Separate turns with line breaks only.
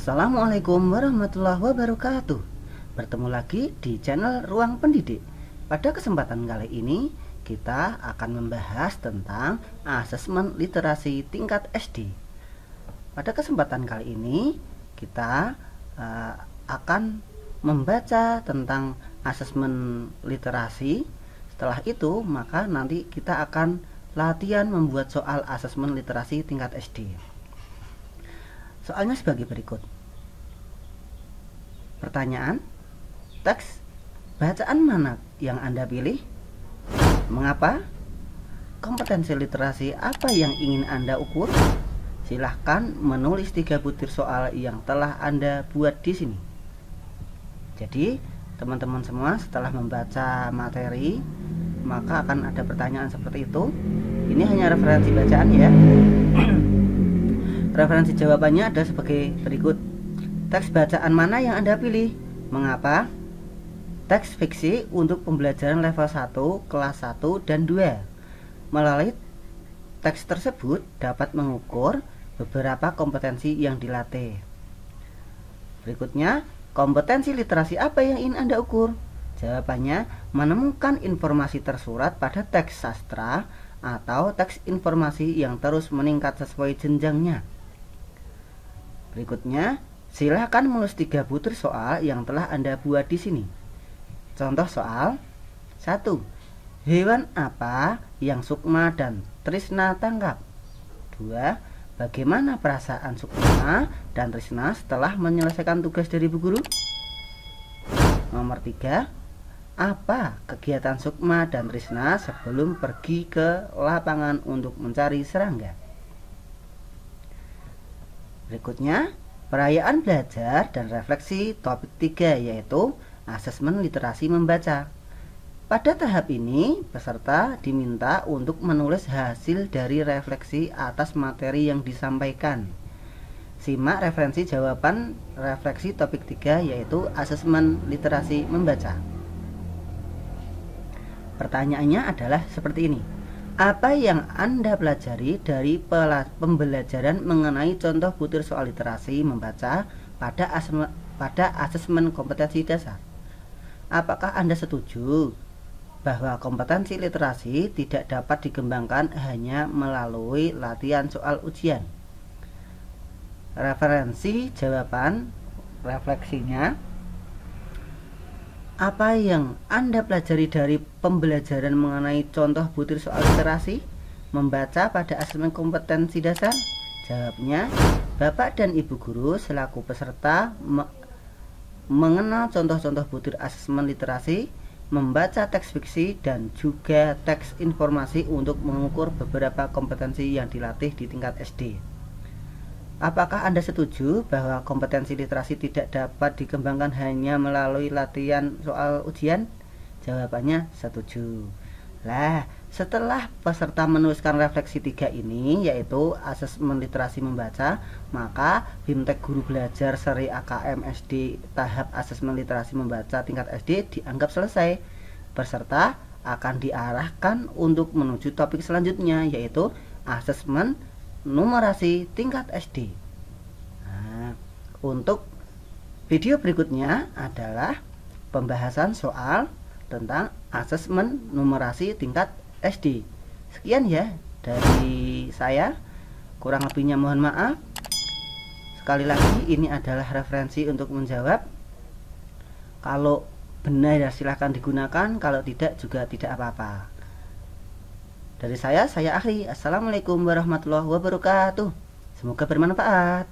Assalamualaikum warahmatullahi wabarakatuh. Bertemu lagi di channel Ruang Pendidik. Pada kesempatan kali ini kita akan membahas tentang asesmen literasi tingkat SD. Pada kesempatan kali ini kita akan membaca tentang asesmen literasi. Setelah itu maka nanti kita akan latihan membuat soal asesmen literasi tingkat SD. Soalnya sebagai berikut. Pertanyaan, teks bacaan mana yang Anda pilih? Mengapa? Kompetensi literasi apa yang ingin Anda ukur? Silahkan menulis 3 butir soal yang telah Anda buat di sini. Jadi, teman-teman semua setelah membaca materi, maka akan ada pertanyaan seperti itu. Ini hanya referensi bacaan ya. Referensi jawabannya ada sebagai berikut. Teks bacaan mana yang Anda pilih? Mengapa? Teks fiksi untuk pembelajaran level 1, kelas 1, dan 2. Melalui teks tersebut dapat mengukur beberapa kompetensi yang dilatih. Berikutnya, kompetensi literasi apa yang ingin Anda ukur? Jawabannya, menemukan informasi tersurat pada teks sastra atau teks informasi yang terus meningkat sesuai jenjangnya. Berikutnya, silakan menulis 3 butir soal yang telah Anda buat di sini. Contoh soal 1. Hewan apa yang Sukma dan Trisna tangkap? 2. Bagaimana perasaan Sukma dan Trisna setelah menyelesaikan tugas dari Bu Guru? Nomor 3. Apa kegiatan Sukma dan Trisna sebelum pergi ke lapangan untuk mencari serangga? Berikutnya, perayaan belajar dan refleksi topik 3 yaitu asesmen literasi membaca. Pada tahap ini, peserta diminta untuk menulis hasil dari refleksi atas materi yang disampaikan. Simak referensi jawaban refleksi topik 3 yaitu asesmen literasi membaca. Pertanyaannya adalah seperti ini. Apa yang Anda pelajari dari pembelajaran mengenai contoh butir soal literasi membaca pada asesmen kompetensi dasar? Apakah Anda setuju bahwa kompetensi literasi tidak dapat dikembangkan hanya melalui latihan soal ujian? Referensi jawaban refleksinya. Apa yang Anda pelajari dari pembelajaran mengenai contoh butir soal literasi membaca pada asesmen kompetensi dasar? Jawabnya, Bapak dan Ibu Guru selaku peserta mengenal contoh-contoh butir asesmen literasi, membaca teks fiksi dan juga teks informasi untuk mengukur beberapa kompetensi yang dilatih di tingkat SD. Apakah Anda setuju bahwa kompetensi literasi tidak dapat dikembangkan hanya melalui latihan soal ujian? Jawabannya setuju. Lah, setelah peserta menuliskan refleksi 3 ini, yaitu asesmen literasi membaca, maka BIMTEK Guru Belajar Seri AKM SD tahap asesmen literasi membaca tingkat SD dianggap selesai. Peserta akan diarahkan untuk menuju topik selanjutnya, yaitu asesmen numerasi tingkat SD. Nah, untuk video berikutnya adalah pembahasan soal tentang asesmen numerasi tingkat SD. Sekian ya dari saya, kurang lebihnya mohon maaf. Sekali lagi ini adalah referensi untuk menjawab. Kalau benar ya silahkan digunakan, kalau tidak juga tidak apa-apa. Dari saya akhiri. Assalamualaikum warahmatullahi wabarakatuh. Semoga bermanfaat.